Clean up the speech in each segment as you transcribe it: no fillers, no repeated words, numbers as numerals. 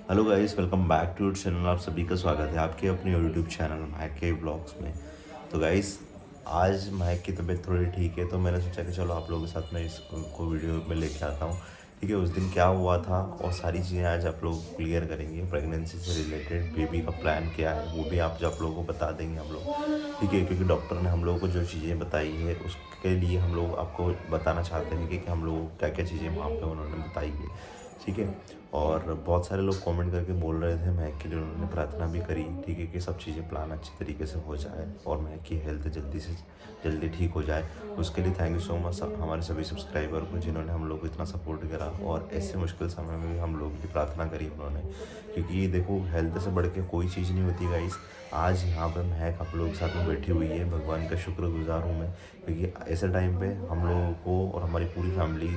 Hello guys, welcome back to channel. आप सभी का स्वागत है आपके अपने यूट्यूब चैनल महक के ब्लॉग्स में। तो गाइस, आज महक की तबीयत थोड़ी ठीक है, तो मैंने सोचा कि चलो आप लोगों के साथ मैं इसको वीडियो में लेके आता हूँ। ठीक है, उस दिन क्या हुआ था और सारी चीज़ें आज आप लोग क्लियर करेंगे। प्रेगनेंसी से रिलेटेड बेबी का प्लान क्या है वो भी आप लोगों को बता देंगे हम लोग। ठीक है, क्योंकि डॉक्टर ने हम लोगों को जो चीज़ें बताई है उसके लिए हम लोग आपको बताना चाहते हैं कि हम लोग क्या क्या चीज़ें वहाँ पे उन्होंने बताई है। ठीक है, और बहुत सारे लोग कमेंट करके बोल रहे थे महक के लिए, उन्होंने प्रार्थना भी करी। ठीक है, कि सब चीज़ें प्लान अच्छी तरीके से हो जाए और महक की हेल्थ जल्दी से जल्दी ठीक हो जाए। उसके लिए थैंक यू सो मच हमारे सभी सब्सक्राइबर को, जिन्होंने हम लोग को इतना सपोर्ट करा और ऐसे मुश्किल समय में भी हम लोग की प्रार्थना करी उन्होंने। क्योंकि देखो, हेल्थ से बढ़ के कोई चीज़ नहीं होती गाइस। आज यहाँ पर महक आप लोगों के साथ में बैठी हुई है, भगवान का शुक्रगुजार हूँ मैं। क्योंकि ऐसे टाइम पे हम लोगों को और हमारी पूरी फैमिली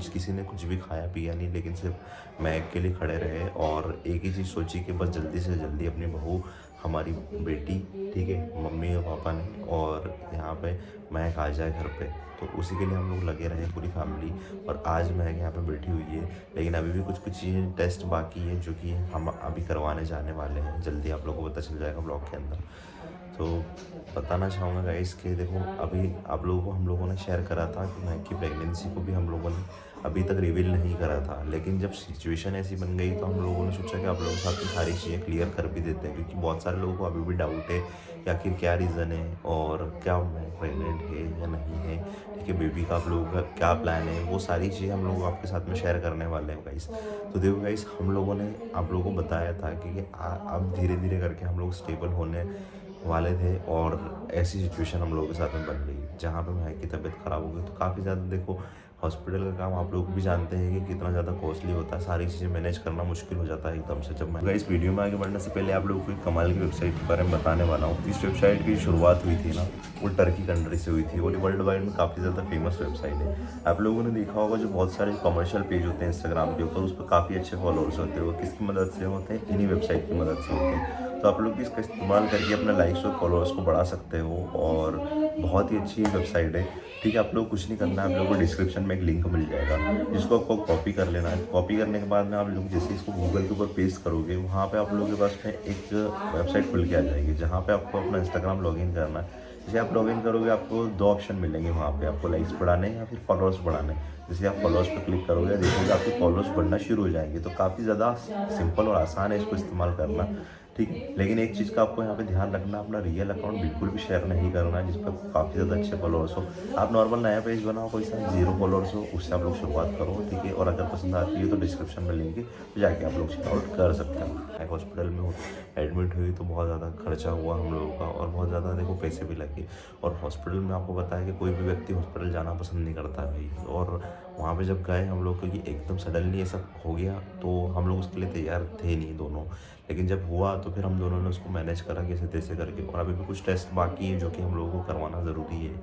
किसी ने कुछ भी खाया पिया नहीं, लेकिन सिर्फ महक के लिए खड़े रहे और एक ही चीज़ सोची कि बस जल्दी से जल्दी अपनी बहू, हमारी बेटी, ठीक है, मम्मी और पापा ने, और यहाँ पे महक आ जाए घर पे। तो उसी के लिए हम लोग लगे रहे पूरी फैमिली। और आज महक यहाँ पे बैठी हुई है, लेकिन अभी भी कुछ कुछ चीज़ें टेस्ट बाकी है जो कि हम अभी करवाने जाने वाले हैं। जल्दी आप लोगों को पता चल जाएगा ब्लॉग के अंदर। तो बताना चाहूँगा गाइस कि देखो, अभी आप लोगों को हम लोगों ने शेयर करा था कि महक की प्रेगनेंसी को भी हम लोगों ने अभी तक रिवील नहीं करा था, लेकिन जब सिचुएशन ऐसी बन गई तो हम लोगों ने सोचा कि आप लोगों के साथ में सारी चीज़ें क्लियर कर भी देते हैं। क्योंकि बहुत सारे लोगों को अभी भी डाउट है कि आखिर क्या रीज़न है और क्या मैं प्रेग्नेंट है या नहीं है। ठीक है, बेबी का आप लोगों का क्या प्लान है, वो सारी चीज़ें हम लोग आपके साथ में शेयर करने वाले हैं गाइस। तो देखो गाइस, हम लोगों ने आप लोगों को बताया था कि अब धीरे धीरे करके हम लोग स्टेबल होने वाले थे और ऐसी सिचुएशन हम लोगों के साथ में बन गई जहाँ पे महक की तबीयत ख़राब हो गई। तो काफ़ी ज़्यादा देखो, हॉस्पिटल का काम आप लोग भी जानते हैं कि कितना ज़्यादा कॉस्टली होता है, सारी चीज़ें मैनेज करना मुश्किल हो जाता है एकदम से। जब मैं इस वीडियो में आगे बढ़ने से पहले आप लोगों को एक कमाल की वेबसाइट के बारे में बताने वाला हूँ। इस वेबसाइट की शुरुआत हुई थी ना, वो टर्की कंट्री से हुई थी और वर्ल्ड वाइड में काफ़ी ज़्यादा फेमस वेबसाइट है। आप लोगों ने देखा होगा जो बहुत सारे कमर्शियल पेज होते हैं इंस्टाग्राम के ऊपर, उस पर काफ़ी अच्छे फॉलोअर्स होते हैं। वो किसकी मदद से होते हैं? इन्हीं वेबसाइट की मदद से होते हैं। तो आप लोग भी इसका इस्तेमाल करके अपने लाइक्स और फॉलोअर्स को बढ़ा सकते हो और बहुत ही अच्छी वेबसाइट है। ठीक है, आप लोग कुछ नहीं करना है, आप लोगों को डिस्क्रिप्शन में एक लिंक मिल जाएगा जिसको आपको कॉपी कर लेना है। कॉपी करने के बाद में आप लोग जैसे इसको गूगल के ऊपर पेस्ट करोगे, वहाँ पे आप लोगों के पास में एक वेबसाइट खुल के आ जाएगी जहाँ पे आपको अपना इंस्टाग्राम लॉगिन करना है। जैसे आप लॉगिन करोगे, आपको दो ऑप्शन मिलेंगे वहाँ पे, आपको लाइक्स बढ़ाने या फिर फॉलोअर्स बढ़ाने। जैसे आप फॉलोअर्स पर क्लिक करोगे, देखोगे आपके फॉलोअर्स बढ़ना शुरू हो जाएंगे। तो काफ़ी ज़्यादा सिंपल और आसान है इसको इस्तेमाल करना। ठीक है, लेकिन एक चीज़ का आपको यहाँ पे ध्यान रखना, अपना रियल अकाउंट बिल्कुल भी शेयर नहीं करना है जिस पर काफ़ी ज़्यादा अच्छे फॉलोअर्स हो। आप नॉर्मल नया पेज बनाओ, कोई सा 0 फॉलोअर्स हो, उससे आप लोग शुरुआत करो। ठीक है, और अगर पसंद आती है तो डिस्क्रिप्शन में लिंक है, तो जाके आप लोग चेकआउट कर सकते हैं। एक हॉस्पिटल में एडमिट हुई तो बहुत ज़्यादा खर्चा हुआ हम लोगों का और बहुत ज़्यादा देखो पैसे भी लगे। और हॉस्पिटल में आपको पता है कि कोई भी व्यक्ति हॉस्पिटल जाना पसंद नहीं करता है भाई। और वहाँ पे जब गए हम लोग, क्योंकि एकदम सडनली ये सब हो गया तो हम लोग उसके लिए तैयार थे नहीं दोनों। लेकिन जब हुआ तो फिर हम दोनों ने उसको मैनेज करा कैसे तैसे करके। और अभी भी कुछ टेस्ट बाकी है जो कि हम लोगों को करवाना ज़रूरी है।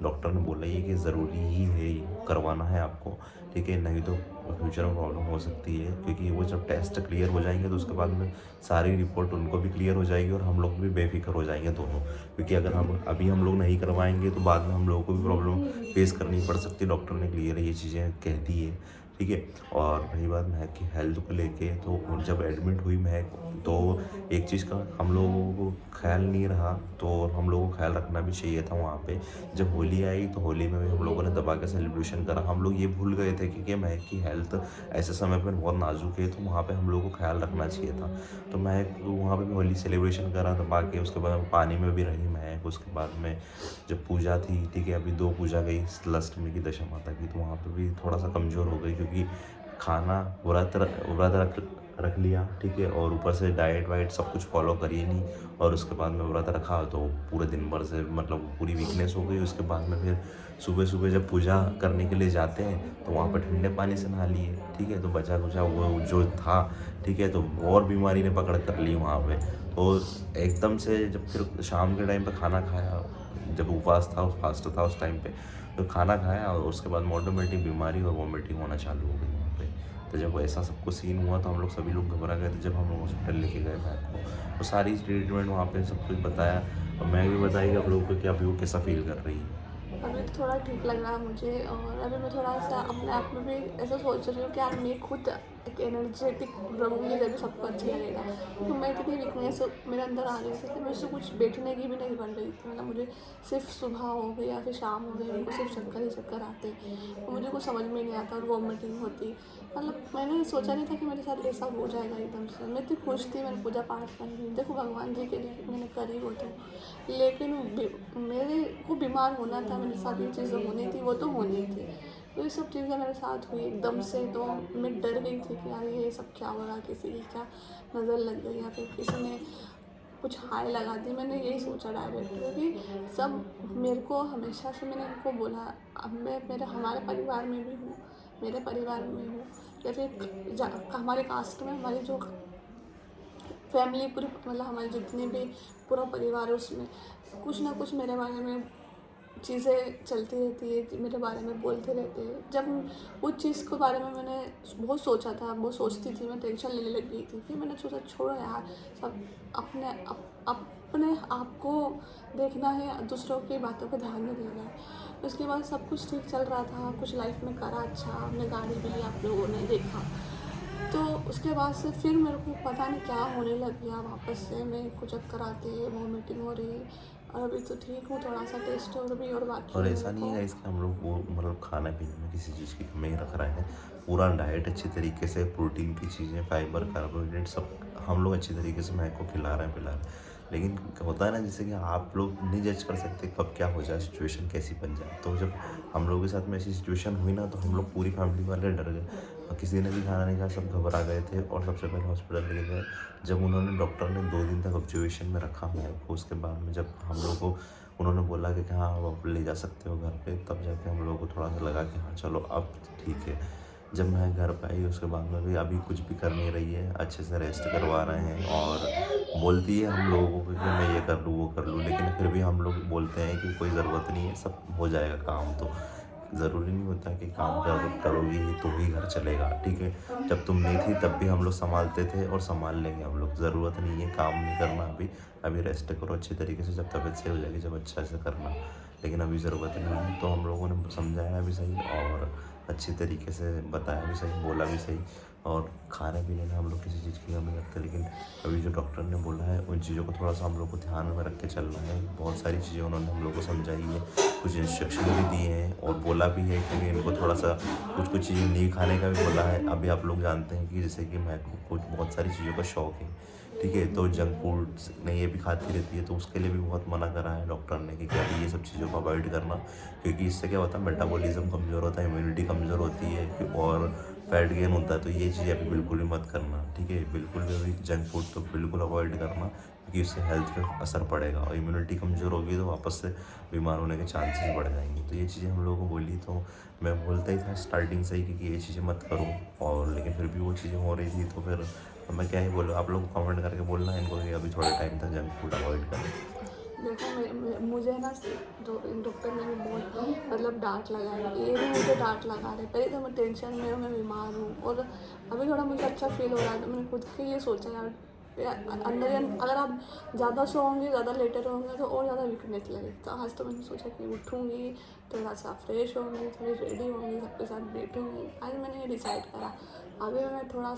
डॉक्टर ने बोला ये कि ज़रूरी ही है, ये करवाना है आपको। ठीक है, नहीं तो फ्यूचर में प्रॉब्लम हो सकती है। क्योंकि वो जब टेस्ट क्लियर हो जाएंगे तो उसके बाद में सारी रिपोर्ट उनको भी क्लियर हो जाएगी और हम लोग भी बेफिक्र हो जाएंगे दोनों। क्योंकि अगर हम लोग नहीं करवाएंगे तो बाद में हम लोगों को भी प्रॉब्लम फेस करनी पड़ सकती है। डॉक्टर ने क्लियर ये चीज़ें कह दी है। ठीक है, और रही बात महक की हेल्थ को लेके, तो जब एडमिट हुई महक, तो एक चीज़ का हम लोगों को ख्याल नहीं रहा, तो हम लोगों को ख्याल रखना भी चाहिए था वहाँ पे। जब होली आई तो होली में भी हम लोगों ने दबा के सेलिब्रेशन करा। हम लोग ये भूल गए थे कि महक की हेल्थ ऐसे समय पर बहुत नाजुक है, तो वहाँ पे हम लोगों को ख्याल रखना चाहिए था। तो महक वहाँ पे भी होली सेलिब्रेशन करा दबा के, उसके बाद पानी में भी रही महक। उसके बाद में जब पूजा थी, ठीक है, अभी 2 पूजा गई अष्टमी की, दशा माता की, तो वहाँ पे भी थोड़ा सा कमज़ोर हो गई क्योंकि खाना व्रत रख लिया। ठीक है, और ऊपर से डाइट वाइट सब कुछ फॉलो करिए नहीं। और उसके बाद में व्रत रखा तो पूरे दिन भर से मतलब पूरी वीकनेस हो गई। उसके बाद में फिर सुबह सुबह जब पूजा करने के लिए जाते हैं तो वहाँ पर ठंडे पानी से नहा लिए। ठीक है, तो बचा कुचा वो जो था, ठीक है, तो और बीमारी ने पकड़ कर ली वहाँ पे। तो एकदम से जब फिर शाम के टाइम पे खाना खाया, जब उपवास था, फास्ट था उस टाइम पे, तो खाना खाया और उसके बाद ऑटोमेटिक बीमारी और वॉमिटिंग होना चालू हो गई वहाँ पे। तो जब ऐसा सबको सीन हुआ तो हम लोग सभी लोग घबरा गए थे। जब हम लोग हॉस्पिटल लेके गए मैक को, तो सारी ट्रीटमेंट वहाँ पे सब कुछ बताया और मैं भी बताई कि आप लोगों को कि अभी वो कैसा फील कर रही है। अभी तो थोड़ा ठीक लग रहा है मुझे और अभी मैं थोड़ा सा अपने आप में भी ऐसा सोच रही हूँ कि यार मैं खुद एक एनर्जेटिक रहूँगी जब भी सबको अच्छा लगेगा। तो मैं इतनी वीकनेस मेरे अंदर आ गई थी कि मुझसे कुछ बैठने की भी नहीं बन रही थी। मतलब मुझे सिर्फ सुबह हो गई या फिर शाम हो गई, मेरे को सिर्फ चक्कर ही चक्कर आते, और मुझे कुछ समझ में नहीं आता और वॉमिटिंग होती। मतलब मैंने सोचा नहीं था कि मेरे साथ ऐसा हो जाएगा एकदम से। मैं इतनी खुश थी, मैंने पूजा पाठ कर ली, देखो भगवान जी के लिए मैंने करी वो तो, लेकिन मेरे को बीमार होना था, मेरे साथ ये चीज़ें होनी थी, वो तो होनी थी। तो ये सब चीज़ें मेरे साथ हुई एकदम से, तो मैं डर गई थी कि यार ये सब क्या हो रहा, किसी की क्या नज़र लग गई या फिर किसी ने कुछ हाय लगा दी। मैंने यही सोचा डायरेक्ट, क्योंकि सब मेरे को हमेशा से मैंने इनको बोला, अब मैं हमारे परिवार में भी हूँ, मेरे परिवार में हूँ या फिर हमारे कास्ट में हमारी जो फैमिली पूरी, मतलब हमारे जितने भी पूरा परिवार है उसमें कुछ ना कुछ मेरे बारे में चीज़ें चलती रहती है, मेरे बारे में बोलते रहते हैं। जब उस चीज़ के बारे में मैंने बहुत सोचा था, बहुत सोचती थी, मैं टेंशन लेने लग गई थी। फिर मैंने सोचा छोड़ो यार, सब अपने आप को देखना है, दूसरों की बातों को ध्यान नहीं देना है। उसके बाद सब कुछ ठीक चल रहा था, कुछ लाइफ में करा अच्छा, हमने गाड़ी भी ली, आप लोगों ने देखा। तो उसके बाद से फिर मेरे को पता नहीं क्या होने लग गया, वापस से मेरे को चक्कर आते, वॉमिटिंग हो रही, और अभी तो ठीक हूँ, थोड़ा सा टेस्ट और भी, और और बाकी ऐसा मेरे नहीं को है इसके हम लोग वो मतलब खाने पीने में किसी चीज़ की कमी रख रहे हैं। पूरा डाइट अच्छी तरीके से, प्रोटीन की चीज़ें, फाइबर, कार्बोहाइड्रेट सब हम लोग अच्छी तरीके से मैक को खिला रहे हैं, पिला रहे हैं। लेकिन होता है ना, जैसे कि आप लोग नहीं जज कर सकते कब क्या हो जाए, सिचुएशन कैसी बन जाए। तो जब हम लोगों के साथ में ऐसी सिचुएशन हुई ना, तो हम लोग पूरी फैमिली वाले डर गए और किसी ने भी खाना नहीं खाया, सब घबरा गए थे और सबसे पहले हॉस्पिटल ले गए। जब उन्होंने, डॉक्टर ने 2 दिन तक ऑब्जर्वेशन में रखा मेरे को, उसके बाद में जब हम लोग को उन्होंने बोला कि हाँ आप ले जा सकते हो घर पे, तब जाके हम लोगों को थोड़ा सा लगा कि हाँ चलो अब ठीक है। जब मैं घर पे आई उसके बाद में भी अभी कुछ भी कर नहीं रही है, अच्छे से रेस्ट करवा रहे हैं और बोलती है हम लोगों को कि मैं ये कर लूँ वो कर लूँ, लेकिन फिर भी हम लोग बोलते हैं कि कोई ज़रूरत नहीं है, सब हो जाएगा काम। तो ज़रूरी नहीं होता कि काम करोगी ही तो ही घर चलेगा, ठीक है। जब तुम नहीं थी तब भी हम लोग संभालते थे और संभाल लेंगे हम लोग। ज़रूरत नहीं है काम नहीं करना, अभी अभी रेस्ट करो अच्छी तरीके से, जब तबीयत सही हो जाएगी जब अच्छा से करना, लेकिन अभी ज़रूरत नहीं है। तो हम लोगों ने समझाया भी सही और अच्छी तरीके से बताया भी सही, बोला भी सही। और खाने पीने में हम लोग किसी चीज़ की कमी रखते, लेकिन अभी जो डॉक्टर ने बोला है उन चीज़ों को थोड़ा सा हम लोग को ध्यान में रख के चलना है। बहुत सारी चीज़ें उन्होंने हम लोग को समझाई है, कुछ इंस्ट्रक्शन भी दिए हैं और बोला भी है कि इनको थोड़ा सा कुछ चीज़ें नहीं खाने का भी बोला है। अभी आप लोग जानते हैं कि जैसे कि मैं को कुछ बहुत सारी चीज़ों का शौक़ है, ठीक है, तो जंक फूड्स नहीं ये भी खाती रहती है, तो उसके लिए भी बहुत मना करा है डॉक्टर ने कि अभी ये सब चीज़ों को अवॉइड करना, क्योंकि इससे क्या होता है मेटाबॉलिज्म कमज़ोर होता है, इम्यूनिटी कमज़ोर होती है और फैट गेन होता है। तो ये चीज़ें अभी बिल्कुल भी मत करना, ठीक है, बिल्कुल भी अभी जंक फूड तो बिल्कुल अवॉइड करना, क्योंकि इससे हेल्थ पे असर पड़ेगा और इम्यूनिटी कमज़ोर होगी तो वापस से बीमार होने के चांसेस बढ़ जाएंगे। तो ये चीज़ें हम लोगों को बोली, तो मैं बोलता ही था स्टार्टिंग से ही कि ये चीज़ें मत करो, और लेकिन फिर भी वो चीज़ें हो रही थी। तो फिर मैं क्या ही बोलूँ, आप लोग कमेंट करके बोलना इनको कि अभी थोड़े टाइम तक जंक फूड अवॉइड करें। देखो मुझे ना डॉक्टर ने भी बहुत मतलब डांट लगाई, ये भी मुझे डांट लगा रहे। पहले तो मैं टेंशन में हूँ, मैं बीमार हूँ, और अभी थोड़ा मुझे अच्छा फील हो रहा है। तो मैंने खुद के लिए सोचा यार अंदर ही अगर आप ज़्यादा सोओगे, ज़्यादा लेटे रहोगे तो और ज़्यादा वीकनेस लगेगी। तो आज तो मैंने सोचा कि उठूँगी, थोड़ा सा फ्रेश होंगी, थोड़ी रेडी होंगी, सबके साथ बैठूँगी। आज मैंने ये डिसाइड करा। अभी मैं थोड़ा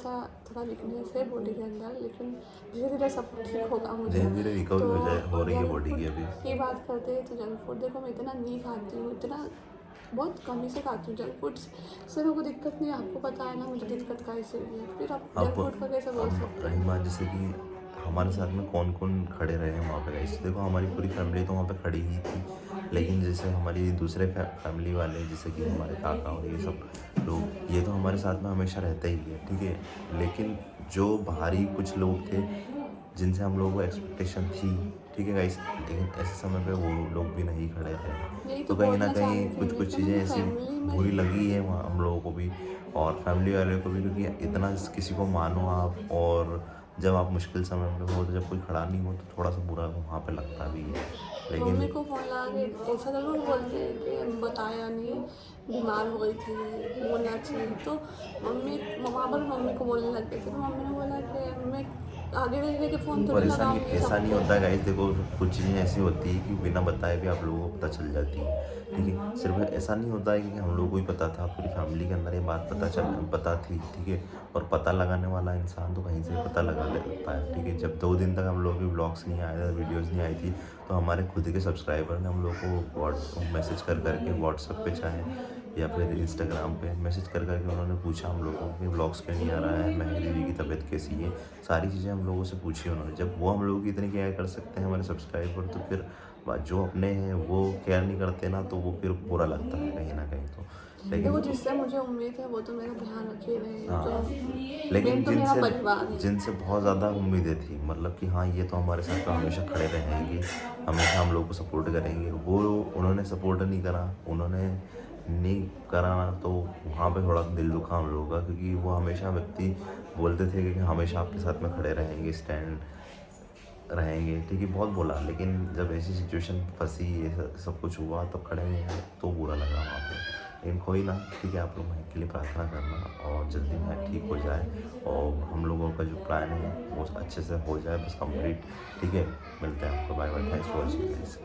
वीकनेस है बॉडी के अंदर, लेकिन धीरे धीरे सब ठीक होगा मुझे। धीरे धीरे रिकवरी तो हो जाए, हो रही है जंक बॉडी फूड की अभी। की बात करते हैं तो जंक फूड देखो मैं इतना नहीं खाती हूँ, इतना बहुत कम ही से खाती हूँ जंक फूड से मेरे को दिक्कत नहीं है। आपको पता है ना मुझे दिक्कत कैसे हुई है, फिर आप जंक फूड का कैसे बोल अब सकते रही हैं। बात जैसे कि हमारे साथ में कौन कौन खड़े रहे हैं वहाँ पे, गाइस देखो हमारी पूरी फैमिली तो वहाँ पे खड़ी ही थी, लेकिन जैसे हमारी दूसरे फैमिली वाले जैसे कि हमारे काका और ये सब लोग, ये तो हमारे साथ में हमेशा रहते ही है, ठीक है। लेकिन जो बाहरी कुछ लोग थे जिनसे हम लोगों को एक्सपेक्टेशन थी, ठीक है गाइस, लेकिन ऐसे समय पे वो लोग भी नहीं खड़े रहे। यही तो तो कहीं ना बोलना चाह कहीं रही थी कुछ मैं कुछ कि चीज़ें मेरी ऐसी फैमिली में बुरी लगी है वहाँ हम लोगों को भी और फैमिली वाले को भी, क्योंकि इतना किसी को मानो आप, और जब आप मुश्किल समय में हो तो जब कोई खड़ा नहीं हो तो थोड़ा सा बुरा वहाँ पे लगता भी है, मम्मी लेकिन को फ़ोन लगा के ऐसा ज़रूर बोलते हैं कि बताया नहीं, बीमार हो गई थी, बोलना चाहिए। तो वहाँ पर मम्मी को बोलने लग गए थे। तो मम्मी ने बोला कि मैं आगे रह के फ़ोन थोड़ी पर लगाऊंगी ऐसा सब। नहीं होता गाइस, देखो कुछ चीज़ें ऐसी होती है कि बिना बताए भी आप लोगों को पता चल जाती है, ठीक है। सिर्फ ऐसा नहीं होता है कि हम लोगों को ही पता था, पूरी फैमिली के अंदर ये बात पता थी, ठीक है। और पता लगाने वाला इंसान तो कहीं से पता लगा लेता है, ठीक है। जब 2 दिन तक हम लोगों के ब्लॉग्स नहीं आए थे, वीडियोज़ नहीं आई थी, तो हमारे खुद के सब्सक्राइबर ने हम लोग को मैसेज कर करके व्हाट्सएप पे चाहे या फिर इंस्टाग्राम पे मैसेज कर करके उन्होंने पूछा हम लोगों को कि व्लॉग्स क्यों नहीं आ रहा है, महक दीदी की तबीयत कैसी है, सारी चीज़ें हम लोगों से पूछी उन्होंने। जब वो हम लोगों की इतनी केयर कर सकते हैं हमारे सब्सक्राइबर, तो फिर जो अपने हैं वो केयर नहीं करते ना, तो वो फिर बुरा लगता है कहीं ना कहीं। तो देखो, लेकिन जिससे मुझे उम्मीद है वो तो मेरा ध्यान रख ही रहे हैं, हाँ, तो लेकिन मेन तो मेरा परिवार है। जिनसे बहुत ज़्यादा उम्मीदें थी, मतलब कि हाँ ये तो हमारे साथ हमेशा खड़े रहेंगे, हमेशा हम लोग को सपोर्ट करेंगे, वो उन्होंने सपोर्ट नहीं करा, उन्होंने नहीं करा ना, तो वहाँ पे थोड़ा दिल दुखा हम लोगों का, क्योंकि वो हमेशा व्यक्ति बोलते थे कि हमेशा आपके साथ में खड़े रहेंगे, स्टैंड रहेंगे, ठीक है, बहुत बोला। लेकिन जब ऐसी सिचुएशन फंसी, ये सब कुछ हुआ, तब खड़े नहीं हुए, तो बुरा लगा वहाँ पे। लेकिन कोई ना, ठीक है, आप लोग महक के लिए प्रार्थना करना और जल्दी महक ठीक हो जाए, और हम लोगों का जो प्लान है वो अच्छे से हो जाए बस कंप्लीट, ठीक है। मिलते हैं आपको, bye bye, thanks for watching guys.